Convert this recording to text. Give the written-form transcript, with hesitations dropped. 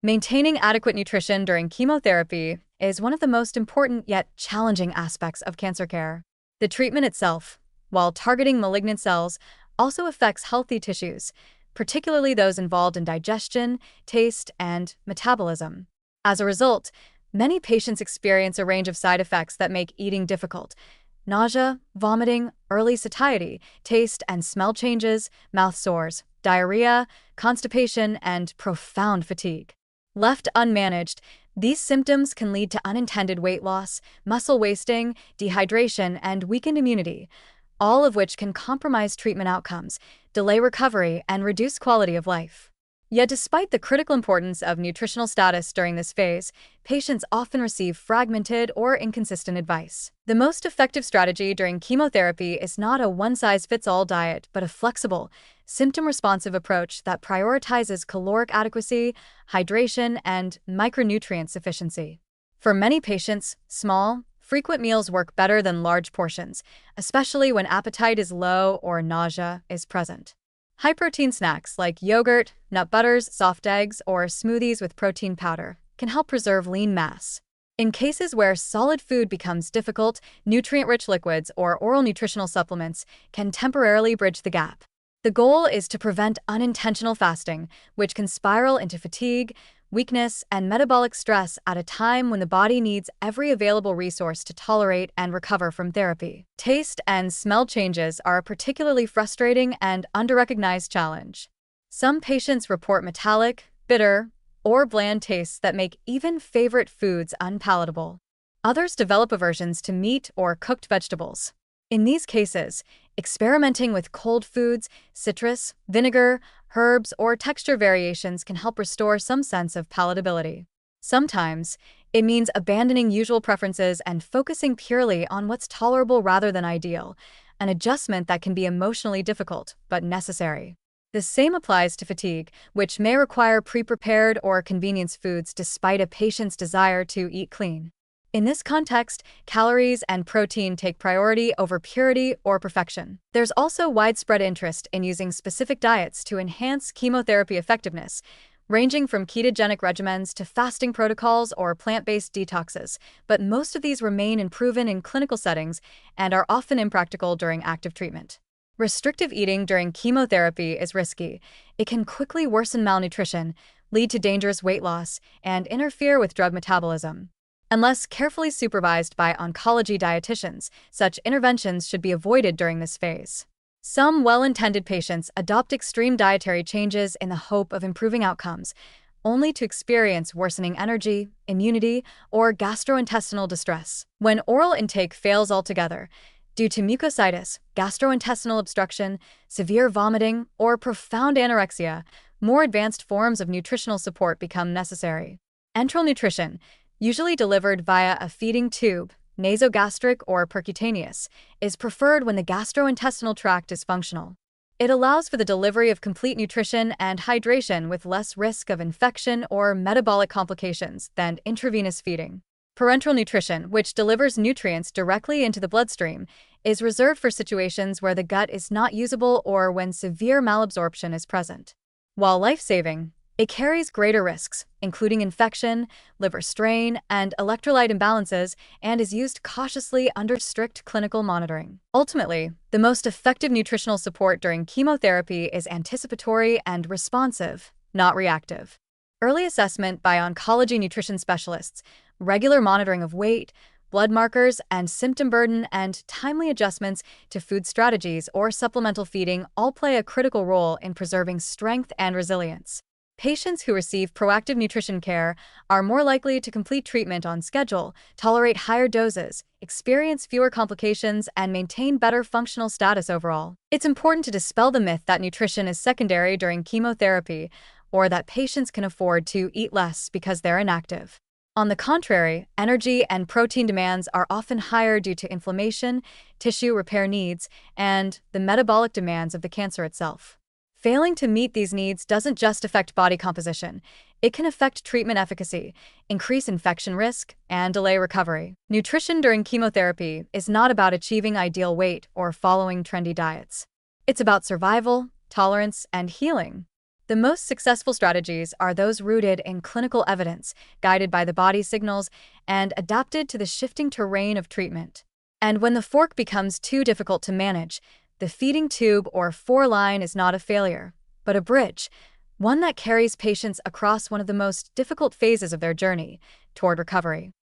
Maintaining adequate nutrition during chemotherapy is one of the most important yet challenging aspects of cancer care. The treatment itself, while targeting malignant cells, also affects healthy tissues, particularly those involved in digestion, taste, and metabolism. As a result, many patients experience a range of side effects that make eating difficult: nausea, vomiting, early satiety, taste and smell changes, mouth sores, diarrhea, constipation, and profound fatigue. Left unmanaged, these symptoms can lead to unintended weight loss, muscle wasting, dehydration, and weakened immunity, all of which can compromise treatment outcomes, delay recovery, and reduce quality of life. Yet despite the critical importance of nutritional status during this phase, patients often receive fragmented or inconsistent advice. The most effective strategy during chemotherapy is not a one-size-fits-all diet, but a flexible, symptom-responsive approach that prioritizes caloric adequacy, hydration, and micronutrient sufficiency. For many patients, small, frequent meals work better than large portions, especially when appetite is low or nausea is present. High-protein snacks like yogurt, nut butters, soft eggs, or smoothies with protein powder can help preserve lean mass. In cases where solid food becomes difficult, nutrient-rich liquids or oral nutritional supplements can temporarily bridge the gap. The goal is to prevent unintentional fasting, which can spiral into fatigue, weakness, and metabolic stress at a time when the body needs every available resource to tolerate and recover from therapy. Taste and smell changes are a particularly frustrating and underrecognized challenge. Some patients report metallic, bitter, or bland tastes that make even favorite foods unpalatable. Others develop aversions to meat or cooked vegetables. In these cases, experimenting with cold foods, citrus, vinegar, herbs, or texture variations can help restore some sense of palatability. Sometimes, it means abandoning usual preferences and focusing purely on what's tolerable rather than ideal, an adjustment that can be emotionally difficult but necessary. The same applies to fatigue, which may require pre-prepared or convenience foods despite a patient's desire to eat clean. In this context, calories and protein take priority over purity or perfection. There's also widespread interest in using specific diets to enhance chemotherapy effectiveness, ranging from ketogenic regimens to fasting protocols or plant-based detoxes, but most of these remain unproven in clinical settings and are often impractical during active treatment. Restrictive eating during chemotherapy is risky. It can quickly worsen malnutrition, lead to dangerous weight loss, and interfere with drug metabolism. Unless carefully supervised by oncology dietitians, such interventions should be avoided during this phase. Some well-intended patients adopt extreme dietary changes in the hope of improving outcomes, only to experience worsening energy, immunity, or gastrointestinal distress. When oral intake fails altogether, due to mucositis, gastrointestinal obstruction, severe vomiting, or profound anorexia, more advanced forms of nutritional support become necessary. Enteral nutrition, usually delivered via a feeding tube, nasogastric or percutaneous, is preferred when the gastrointestinal tract is functional. It allows for the delivery of complete nutrition and hydration with less risk of infection or metabolic complications than intravenous feeding. Parenteral nutrition, which delivers nutrients directly into the bloodstream, is reserved for situations where the gut is not usable or when severe malabsorption is present. While life-saving, it carries greater risks, including infection, liver strain, and electrolyte imbalances, and is used cautiously under strict clinical monitoring. Ultimately, the most effective nutritional support during chemotherapy is anticipatory and responsive, not reactive. Early assessment by oncology nutrition specialists, regular monitoring of weight, blood markers, and symptom burden, and timely adjustments to food strategies or supplemental feeding all play a critical role in preserving strength and resilience. Patients who receive proactive nutrition care are more likely to complete treatment on schedule, tolerate higher doses, experience fewer complications, and maintain better functional status overall. It's important to dispel the myth that nutrition is secondary during chemotherapy or that patients can afford to eat less because they're inactive. On the contrary, energy and protein demands are often higher due to inflammation, tissue repair needs, and the metabolic demands of the cancer itself. Failing to meet these needs doesn't just affect body composition, it can affect treatment efficacy, increase infection risk, and delay recovery. Nutrition during chemotherapy is not about achieving ideal weight or following trendy diets. It's about survival, tolerance, and healing. The most successful strategies are those rooted in clinical evidence, guided by the body's signals, and adapted to the shifting terrain of treatment. And when the fork becomes too difficult to manage, the feeding tube or four-line is not a failure, but a bridge, one that carries patients across one of the most difficult phases of their journey toward recovery.